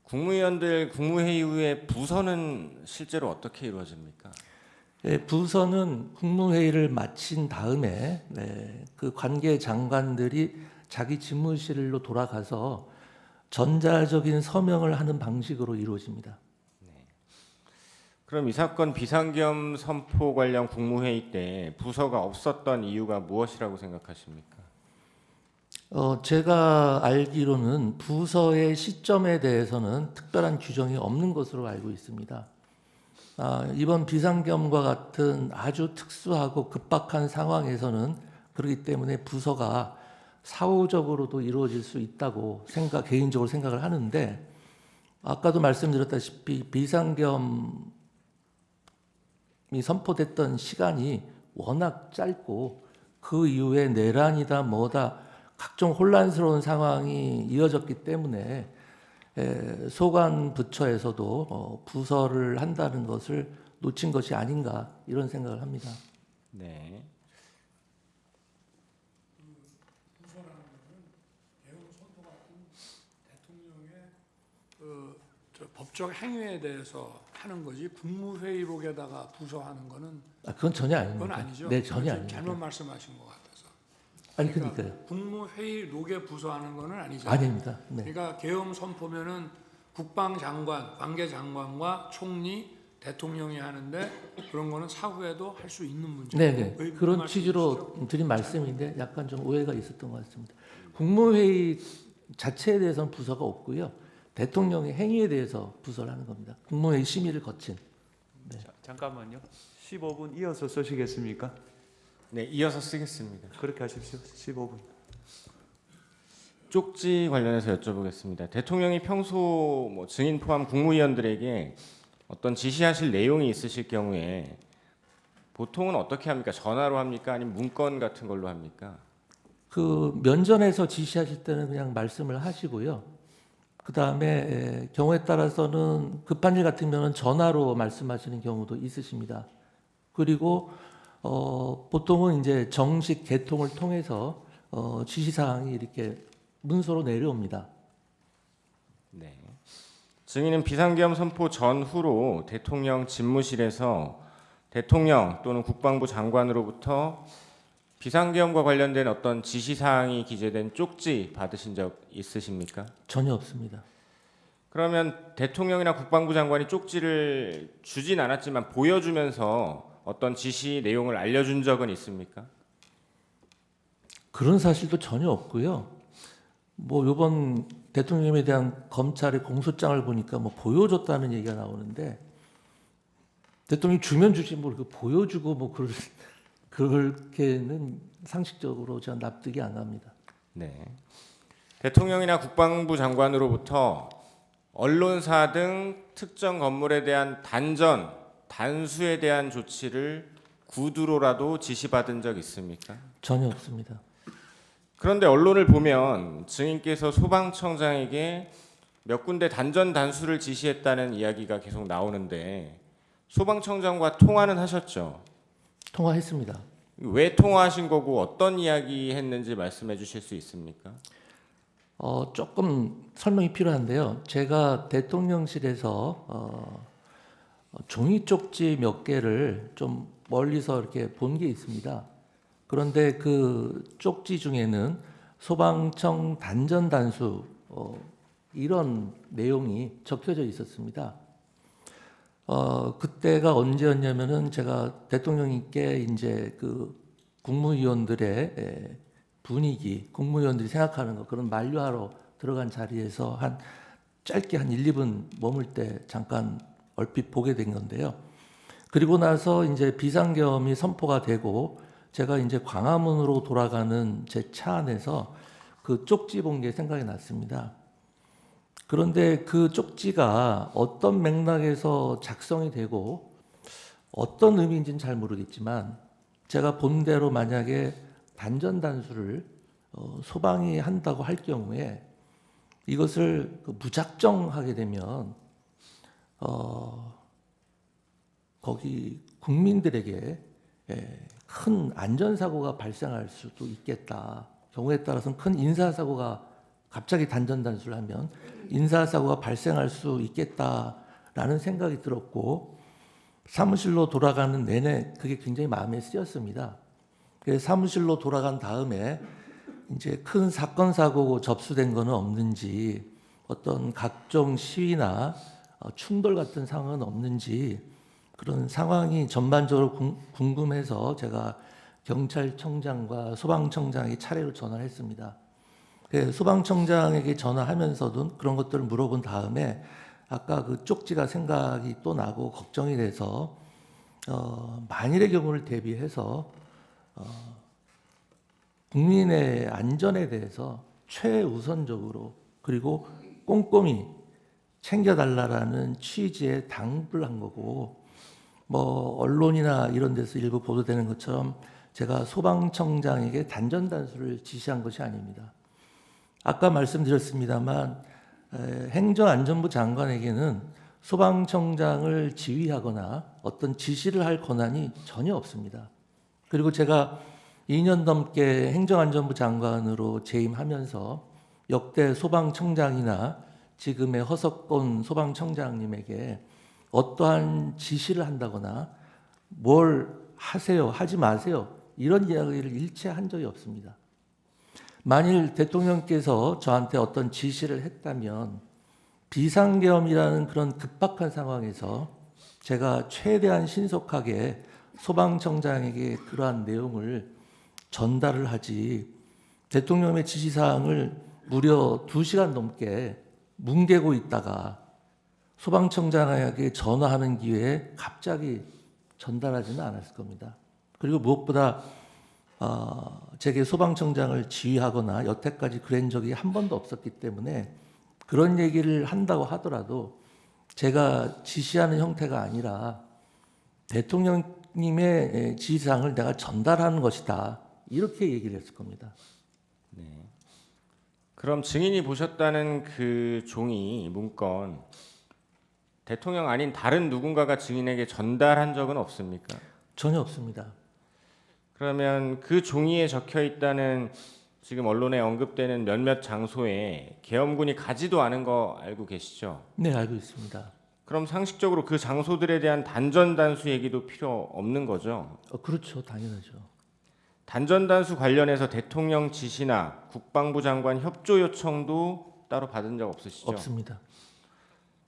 국무위원들 국무회의 후에 부서는 실제로 어떻게 이루어집니까? 부서는 국무회의를 마친 다음에 그 관계 장관들이 자기 집무실로 돌아가서 전자적인 서명을 하는 방식으로 이루어집니다. 그럼 이 사건 비상겸 선포 관련 국무회의 때 부서가 없었던 이유가 무엇이라고 생각하십니까? 제가 알기로는 부서의 시점에 대해서는 특별한 규정이 없는 것으로 알고 있습니다. 이번 비상겸과 같은 아주 특수하고 급박한 상황에서는 그렇기 때문에 부서가 사후적으로도 이루어질 수 있다고 개인적으로 생각을 하는데, 아까도 말씀드렸다시피 비상겸이 선포됐던 시간이 워낙 짧고 그 이후에 내란이다 뭐다 각종 혼란스러운 상황이 이어졌기 때문에 소관 부처에서도 부서를 한다는 것을 놓친 것이 아닌가 이런 생각을 합니다. 네. 부서라는 것은 대응 선포 같은 대통령의 법적 행위에 대해서 하는 거지, 국무회의록에다가 부서하는 거는 그건 전혀 아닙니다. 그건 아니죠. 네, 전혀 지금 아닙니다. 잘못 말씀하신 것 같아서. 아니 그러니까요. 국무회의록에 부서하는 거는 아니잖아요. 아닙니다. 네. 그러니까 계엄 선포면은 국방장관, 관계장관과 총리, 대통령이 하는데 그런 거는 사후에도 할 수 있는 문제예요. 네네. 그런 취지로 드린 말씀인데 약간 좀 오해가 있었던 것 같습니다. 국무회의 자체에 대해서는 부서가 없고요. 대통령의 행위에 대해서 부서를 하는 겁니다. 국무회의 심의를 거친. 네. 잠깐만요. 15분 이어서 쓰시겠습니까? 네, 이어서 쓰겠습니다. 그렇게 하십시오. 15분. 쪽지 관련해서 여쭤보겠습니다. 대통령이 평소 증인 포함 국무위원들에게 어떤 지시하실 내용이 있으실 경우에 보통은 어떻게 합니까? 전화로 합니까? 아니면 문건 같은 걸로 합니까? 그 면전에서 지시하실 때는 그냥 말씀을 하시고요. 그 다음에 경우에 따라서는 급한 일 같으면 전화로 말씀하시는 경우도 있으십니다. 그리고 보통은 이제 정식 개통을 통해서 지시사항이 이렇게 문서로 내려옵니다. 네. 증인은 비상계엄 선포 전후로 대통령 집무실에서 대통령 또는 국방부 장관으로부터 비상계엄과 관련된 어떤 지시사항이 기재된 쪽지 받으신 적 있으십니까? 전혀 없습니다. 그러면 대통령이나 국방부 장관이 쪽지를 주진 않았지만 보여주면서 어떤 지시 내용을 알려준 적은 있습니까? 그런 사실도 전혀 없고요. 이번 대통령에 대한 검찰의 공소장을 보니까 보여줬다는 얘기가 나오는데, 대통령이 주면 주지 보여주고 그렇게는 상식적으로 저는 납득이 안 갑니다. 네. 대통령이나 국방부 장관으로부터 언론사 등 특정 건물에 대한 단수에 대한 조치를 구두로라도 지시받은 적 있습니까? 전혀 없습니다. 그런데 언론을 보면 증인께서 소방청장에게 몇 군데 단수를 지시했다는 이야기가 계속 나오는데 소방청장과 통화는 하셨죠? 통화했습니다. 왜 통화하신 거고 어떤 이야기 했는지 말씀해 주실 수 있습니까? 조금 설명이 필요한데요. 제가 대통령실에서 종이 쪽지 몇 개를 좀 멀리서 이렇게 본 게 있습니다. 그런데 그 쪽지 중에는 소방청 단수 이런 내용이 적혀져 있었습니다. 그때가 언제였냐면은 제가 대통령님께 이제 그 국무위원들의 분위기, 국무위원들이 생각하는 거 그런 만류하러 들어간 자리에서 짧게 한 1, 2분 머물 때 잠깐 얼핏 보게 된 건데요. 그리고 나서 이제 비상계엄이 선포가 되고 제가 이제 광화문으로 돌아가는 제 차 안에서 그 쪽지 본 게 생각이 났습니다. 그런데 그 쪽지가 어떤 맥락에서 작성이 되고 어떤 의미인지는 잘 모르겠지만 제가 본 대로 만약에 단수를 소방이 한다고 할 경우에 이것을 무작정 하게 되면 거기 국민들에게 큰 안전사고가 발생할 수도 있겠다. 경우에 따라서는 큰 인사사고가 갑자기 단전단수를 하면 인사사고가 발생할 수 있겠다라는 생각이 들었고 사무실로 돌아가는 내내 그게 굉장히 마음에 쓰였습니다. 그래서 사무실로 돌아간 다음에 이제 큰 사건 사고고 접수된 거는 없는지 어떤 각종 시위나 충돌 같은 상황은 없는지 그런 상황이 전반적으로 궁금해서 제가 경찰청장과 소방청장에게 차례로 전화를 했습니다. 그래서 소방청장에게 전화하면서도 그런 것들을 물어본 다음에 아까 그 쪽지가 생각이 또 나고 걱정이 돼서 만일의 경우를 대비해서 국민의 안전에 대해서 최우선적으로 그리고 꼼꼼히 챙겨달라는 취지에 당부를 한 거고 뭐 언론이나 이런 데서 일부 보도되는 것처럼 제가 소방청장에게 단전단수를 지시한 것이 아닙니다. 아까 말씀드렸습니다만 행정안전부 장관에게는 소방청장을 지휘하거나 어떤 지시를 할 권한이 전혀 없습니다. 그리고 제가 2년 넘게 행정안전부 장관으로 재임하면서 역대 소방청장이나 지금의 허석권 소방청장님에게 어떠한 지시를 한다거나 뭘 하세요, 하지 마세요 이런 이야기를 일체 한 적이 없습니다. 만일 대통령께서 저한테 어떤 지시를 했다면 비상계엄이라는 그런 급박한 상황에서 제가 최대한 신속하게 소방청장에게 그러한 내용을 전달을 하지 대통령의 지시사항을 무려 2시간 넘게 뭉개고 있다가 소방청장에게 전화하는 기회에 갑자기 전달하지는 않았을 겁니다. 그리고 무엇보다 제게 소방청장을 지휘하거나 여태까지 그런 적이 한 번도 없었기 때문에 그런 얘기를 한다고 하더라도 제가 지시하는 형태가 아니라 대통령님의 지시사항을 내가 전달하는 것이다. 이렇게 얘기를 했을 겁니다. 그럼 증인이 보셨다는 그 종이 문건 대통령 아닌 다른 누군가가 증인에게 전달한 적은 없습니까? 전혀 없습니다. 그러면 그 종이에 적혀 있다는 지금 언론에 언급되는 몇몇 장소에 계엄군이 가지도 않은 거 알고 계시죠? 네, 알고 있습니다. 그럼 상식적으로 그 장소들에 대한 단전단수 얘기도 필요 없는 거죠? 그렇죠. 당연하죠. 단전단수 관련해서 대통령 지시나 국방부 장관 협조 요청도 따로 받은 적 없으시죠? 없습니다.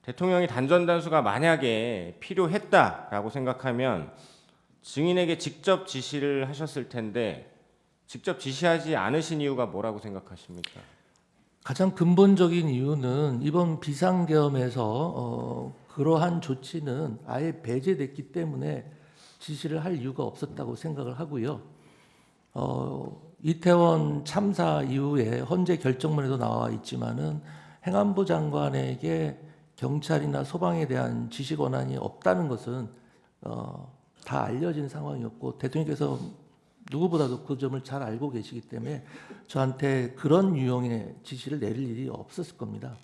대통령이 단전단수가 만약에 필요했다라고 생각하면 증인에게 직접 지시를 하셨을 텐데 직접 지시하지 않으신 이유가 뭐라고 생각하십니까? 가장 근본적인 이유는 이번 비상계엄에서 그러한 조치는 아예 배제됐기 때문에 지시를 할 이유가 없었다고 생각을 하고요. 이태원 참사 이후에 헌재 결정문에도 나와 있지만은 행안부 장관에게 경찰이나 소방에 대한 지시 권한이 없다는 것은 다 알려진 상황이었고 대통령께서 누구보다도 그 점을 잘 알고 계시기 때문에 저한테 그런 유형의 지시를 내릴 일이 없었을 겁니다.